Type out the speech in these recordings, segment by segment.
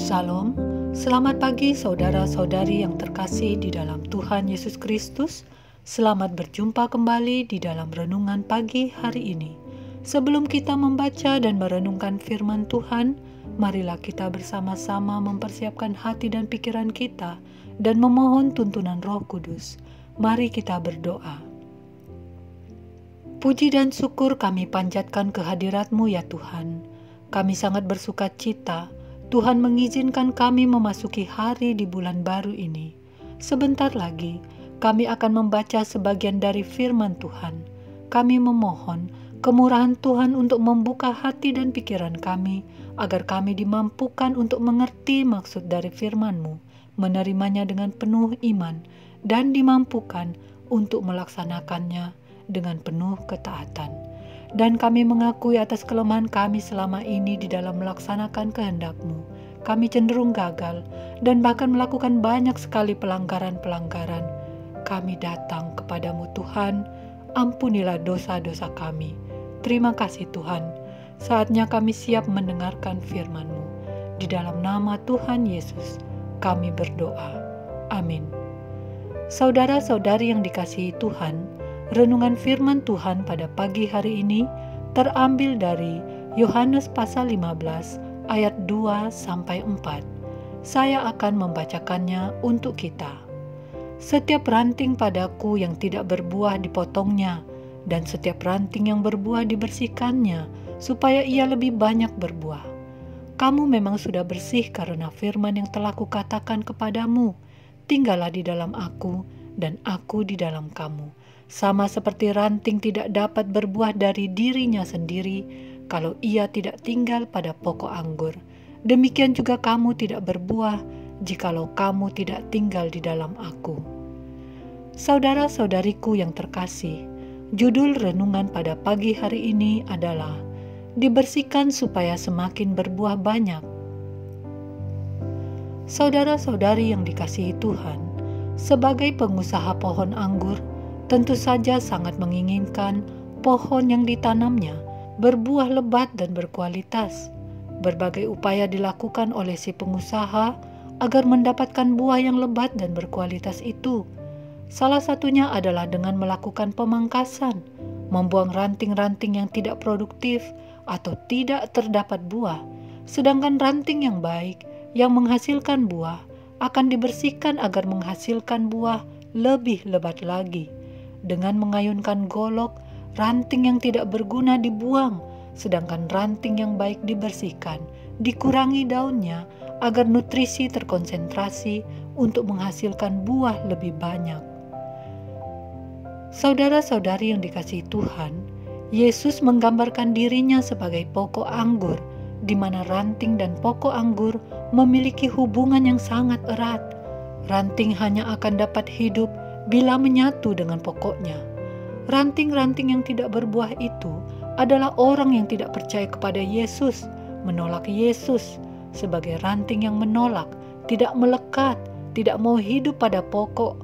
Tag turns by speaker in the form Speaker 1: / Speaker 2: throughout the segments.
Speaker 1: Shalom, selamat pagi saudara-saudari yang terkasih di dalam Tuhan Yesus Kristus. Selamat berjumpa kembali di dalam renungan pagi hari ini. Sebelum kita membaca dan merenungkan firman Tuhan, marilah kita bersama-sama mempersiapkan hati dan pikiran kita dan memohon tuntunan Roh Kudus. Mari kita berdoa. Puji dan syukur kami panjatkan kehadirat-Mu ya Tuhan. Kami sangat bersuka cita Tuhan mengizinkan kami memasuki hari di bulan baru ini. Sebentar lagi, kami akan membaca sebagian dari firman Tuhan. Kami memohon kemurahan Tuhan untuk membuka hati dan pikiran kami, agar kami dimampukan untuk mengerti maksud dari firman-Mu, menerimanya dengan penuh iman, dan dimampukan untuk melaksanakannya dengan penuh ketaatan. Dan kami mengakui atas kelemahan kami selama ini di dalam melaksanakan kehendak-Mu. Kami cenderung gagal dan bahkan melakukan banyak sekali pelanggaran-pelanggaran. Kami datang kepada-Mu Tuhan, ampunilah dosa-dosa kami. Terima kasih Tuhan, saatnya kami siap mendengarkan firman-Mu. Di dalam nama Tuhan Yesus, kami berdoa. Amin. Saudara-saudari yang dikasihi Tuhan, renungan firman Tuhan pada pagi hari ini terambil dari Yohanes pasal 15 ayat 2-4. Saya akan membacakannya untuk kita. Setiap ranting padaku yang tidak berbuah dipotongnya, dan setiap ranting yang berbuah dibersihkannya, supaya ia lebih banyak berbuah. Kamu memang sudah bersih karena firman yang telah kukatakan kepadamu. Tinggallah di dalam aku, dan aku di dalam kamu. Sama seperti ranting tidak dapat berbuah dari dirinya sendiri kalau ia tidak tinggal pada pokok anggur. Demikian juga kamu tidak berbuah jikalau kamu tidak tinggal di dalam aku. Saudara-saudariku yang terkasih, judul renungan pada pagi hari ini adalah dibersihkan supaya semakin berbuah banyak. Saudara-saudari yang dikasihi Tuhan, sebagai pengusaha pohon anggur, tentu saja sangat menginginkan pohon yang ditanamnya berbuah lebat dan berkualitas. Berbagai upaya dilakukan oleh si pengusaha agar mendapatkan buah yang lebat dan berkualitas itu. Salah satunya adalah dengan melakukan pemangkasan, membuang ranting-ranting yang tidak produktif atau tidak terdapat buah. Sedangkan ranting yang baik, yang menghasilkan buah, akan dibersihkan agar menghasilkan buah lebih lebat lagi. Dengan mengayunkan golok, ranting yang tidak berguna dibuang, sedangkan ranting yang baik dibersihkan, dikurangi daunnya agar nutrisi terkonsentrasi untuk menghasilkan buah lebih banyak. Saudara-saudari yang dikasihi Tuhan, Yesus menggambarkan dirinya sebagai pokok anggur, di mana ranting dan pokok anggur memiliki hubungan yang sangat erat. Ranting hanya akan dapat hidup bila menyatu dengan pokoknya. Ranting-ranting yang tidak berbuah itu adalah orang yang tidak percaya kepada Yesus, menolak Yesus. Sebagai ranting yang menolak, tidak melekat, tidak mau hidup pada pokok,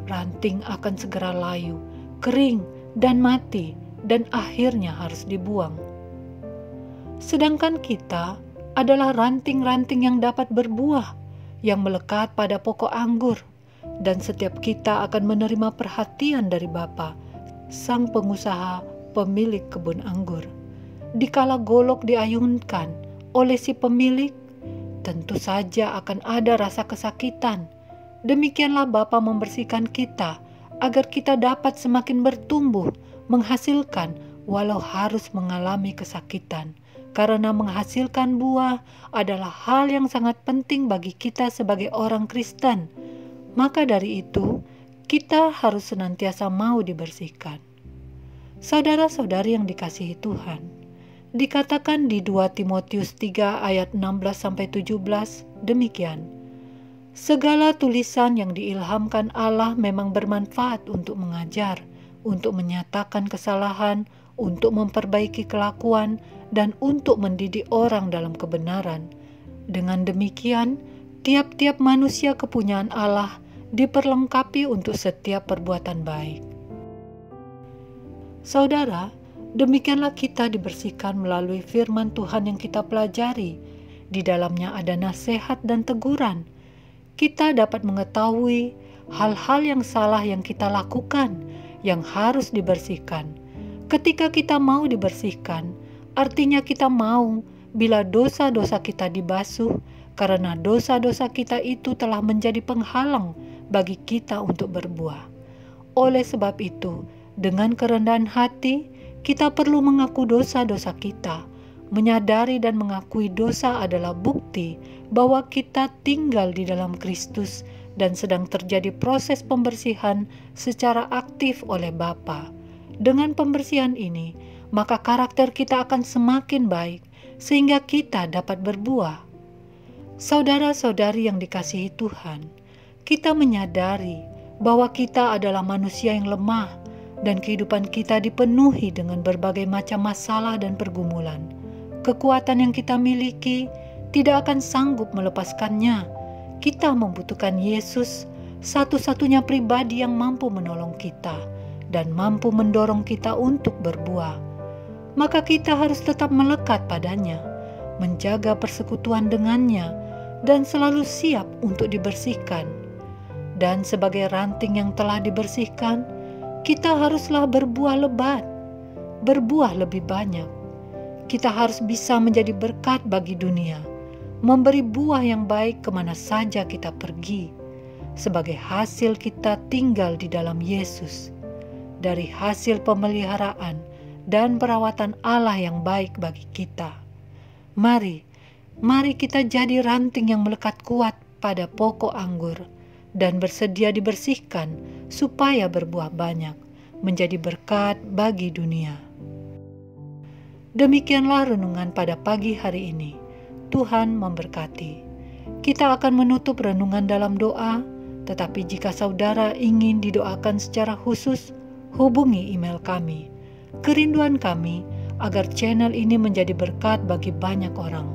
Speaker 1: ranting akan segera layu, kering, dan mati, dan akhirnya harus dibuang. Sedangkan kita adalah ranting-ranting yang dapat berbuah, yang melekat pada pokok anggur. Dan setiap kita akan menerima perhatian dari Bapa, sang pengusaha pemilik kebun anggur. Dikala golok diayunkan oleh si pemilik, tentu saja akan ada rasa kesakitan. Demikianlah Bapa membersihkan kita, agar kita dapat semakin bertumbuh, menghasilkan walau harus mengalami kesakitan. Karena menghasilkan buah adalah hal yang sangat penting bagi kita sebagai orang Kristen. Maka dari itu, kita harus senantiasa mau dibersihkan. Saudara-saudari yang dikasihi Tuhan, dikatakan di 2 Timotius 3 ayat 16-17 demikian. Segala tulisan yang diilhamkan Allah memang bermanfaat untuk mengajar, untuk menyatakan kesalahan, untuk memperbaiki kelakuan, dan untuk mendidik orang dalam kebenaran. Dengan demikian, tiap-tiap manusia kepunyaan Allah diperlengkapi untuk setiap perbuatan baik. Saudara, demikianlah kita dibersihkan melalui firman Tuhan yang kita pelajari. Di dalamnya ada nasihat dan teguran. Kita dapat mengetahui hal-hal yang salah yang kita lakukan, yang harus dibersihkan. Ketika kita mau dibersihkan, artinya kita mau bila dosa-dosa kita dibasuh, karena dosa-dosa kita itu telah menjadi penghalang bagi kita untuk berbuah. Oleh sebab itu, dengan kerendahan hati, kita perlu mengaku dosa-dosa kita. Menyadari dan mengakui dosa adalah bukti bahwa kita tinggal di dalam Kristus dan sedang terjadi proses pembersihan secara aktif oleh Bapa. Dengan pembersihan ini, maka karakter kita akan semakin baik sehingga kita dapat berbuah. Saudara-saudari yang dikasihi Tuhan, kita menyadari bahwa kita adalah manusia yang lemah dan kehidupan kita dipenuhi dengan berbagai macam masalah dan pergumulan. Kekuatan yang kita miliki tidak akan sanggup melepaskannya. Kita membutuhkan Yesus, satu-satunya pribadi yang mampu menolong kita dan mampu mendorong kita untuk berbuah. Maka kita harus tetap melekat padanya, menjaga persekutuan dengannya, dan selalu siap untuk dibersihkan. Dan sebagai ranting yang telah dibersihkan, kita haruslah berbuah lebat, berbuah lebih banyak. Kita harus bisa menjadi berkat bagi dunia, memberi buah yang baik kemana saja kita pergi. Sebagai hasil kita tinggal di dalam Yesus, dari hasil pemeliharaan dan perawatan Allah yang baik bagi kita. Mari kita jadi ranting yang melekat kuat pada pokok anggur dan bersedia dibersihkan supaya berbuah banyak, menjadi berkat bagi dunia. Demikianlah renungan pada pagi hari ini. Tuhan memberkati. Kita akan menutup renungan dalam doa, tetapi jika saudara ingin didoakan secara khusus, hubungi email kami. Kerinduan kami agar channel ini menjadi berkat bagi banyak orang.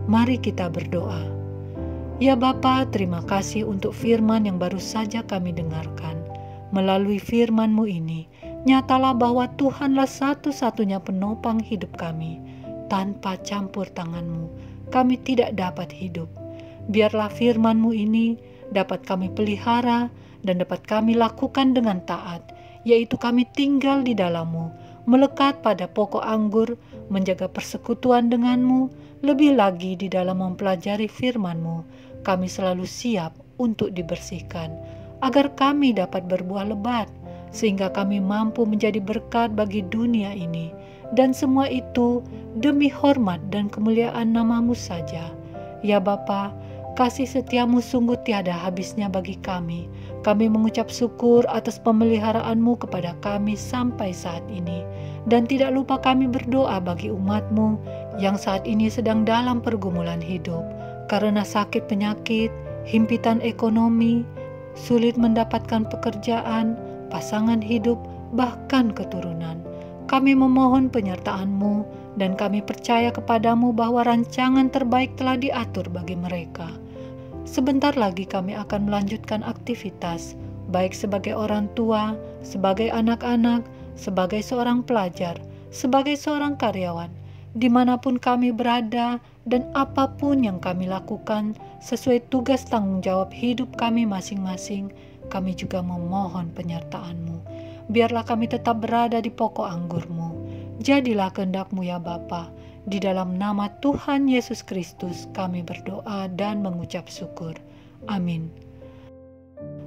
Speaker 1: Mari kita berdoa. Ya Bapa, terima kasih untuk firman yang baru saja kami dengarkan. Melalui firman-Mu ini, nyatalah bahwa Tuhanlah satu-satunya penopang hidup kami. Tanpa campur tangan-Mu, kami tidak dapat hidup. Biarlah firman-Mu ini dapat kami pelihara dan dapat kami lakukan dengan taat, yaitu kami tinggal di dalam-Mu, melekat pada pokok anggur, menjaga persekutuan dengan-Mu, lebih lagi di dalam mempelajari firman-Mu, kami selalu siap untuk dibersihkan, agar kami dapat berbuah lebat, sehingga kami mampu menjadi berkat bagi dunia ini, dan semua itu demi hormat dan kemuliaan nama-Mu saja. Ya Bapa, kasih setia-Mu sungguh tiada habisnya bagi kami. Kami mengucap syukur atas pemeliharaan-Mu kepada kami sampai saat ini, dan tidak lupa kami berdoa bagi umat-Mu yang saat ini sedang dalam pergumulan hidup, karena sakit penyakit, himpitan ekonomi, sulit mendapatkan pekerjaan, pasangan hidup, bahkan keturunan. Kami memohon penyertaan-Mu dan kami percaya kepada-Mu bahwa rancangan terbaik telah diatur bagi mereka. Sebentar lagi kami akan melanjutkan aktivitas, baik sebagai orang tua, sebagai anak-anak, sebagai seorang pelajar, sebagai seorang karyawan, dimanapun kami berada dan apapun yang kami lakukan sesuai tugas tanggung jawab hidup kami masing-masing. Kami juga memohon penyertaan-Mu. Biarlah kami tetap berada di pokok anggur-Mu. Jadilah kehendak-Mu ya Bapa. Di dalam nama Tuhan Yesus Kristus kami berdoa dan mengucap syukur. Amin.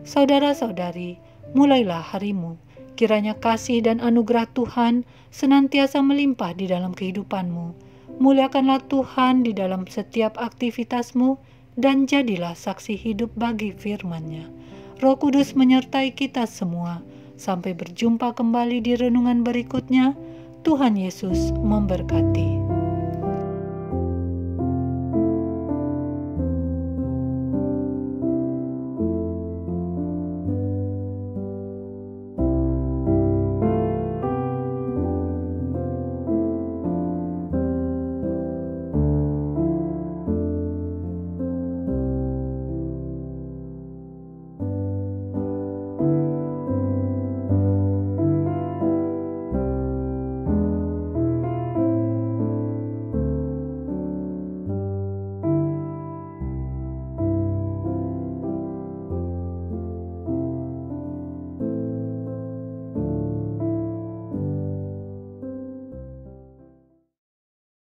Speaker 1: Saudara-saudari, mulailah harimu. Kiranya kasih dan anugerah Tuhan senantiasa melimpah di dalam kehidupanmu. Muliakanlah Tuhan di dalam setiap aktivitasmu dan jadilah saksi hidup bagi firman-Nya. Roh Kudus menyertai kita semua. Sampai berjumpa kembali di renungan berikutnya. Tuhan Yesus memberkati.